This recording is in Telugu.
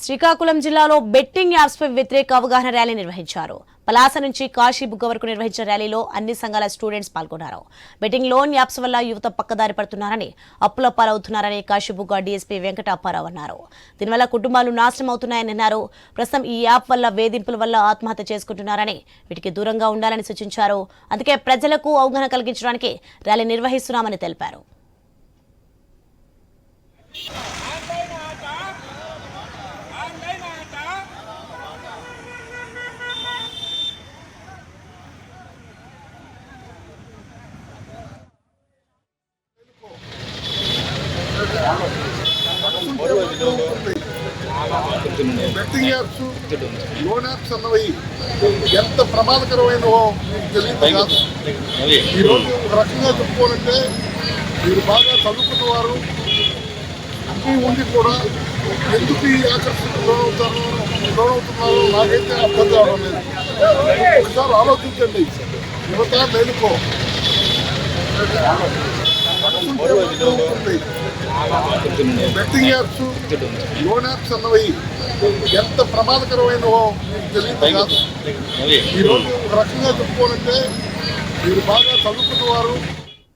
శ్రీకాకుళం జిల్లాలో బెట్టింగ్ యాప్స్ పై వ్యతిరేక అవగాహన ర్యాలీ నిర్వహించారు. పలాస నుంచి కాశీబుగ్గ వరకు నిర్వహించిన ర్యాలీలో అన్ని సంఘాల స్టూడెంట్స్ పాల్గొన్నారు. బెట్టింగ్ లోన్ యాప్స్ వల్ల యువత పక్కదారి పడుతున్నారని, అప్పుల పాలవుతున్నారని కాశీబుగ్గ డీఎస్పీ వెంకట అప్పారావు అన్నారు. దీనివల్ల కుటుంబాలు నాశనం అవుతున్నాయని అన్నారు. ప్రస్తుతం ఈ యాప్ వల్ల వేధింపుల వల్ల ఆత్మహత్య చేసుకుంటున్నారని, వీటికి దూరంగా ఉండాలని సూచించారు. అందుకే ప్రజలకు అవగాహన కలిగించడానికి ర్యాలీ నిర్వహిస్తున్నామని తెలిపారు. బెట్టింగ్ యాప్స్, లోన్ యాప్స్ అన్నవి ఎంత ప్రమాదకరమైనవో మీకు తెలియదు కాదు. ఈరోజు ఒక రకంగా చెప్పుకోవాలంటే మీరు బాగా చదువుకున్నవారు అన్నీ ఉండి కూడా ఎందుకు ఈ ఆకర్షణకు లోనవుతున్నారో నాకైతే అర్థం కావడం లేదు. ఒకసారి ఆలోచించండి, యువత మేలుకో. బెట్టింగ్ యాప్స్, లోన్ యాప్స్ అన్నవి ఎంత ప్రమాదకరమైనవో మీకు తెలియదు కాదు. ఈరోజు ఒక రకంగా చెప్పుకోవాలంటే మీరు బాగా చదువుకున్నవారు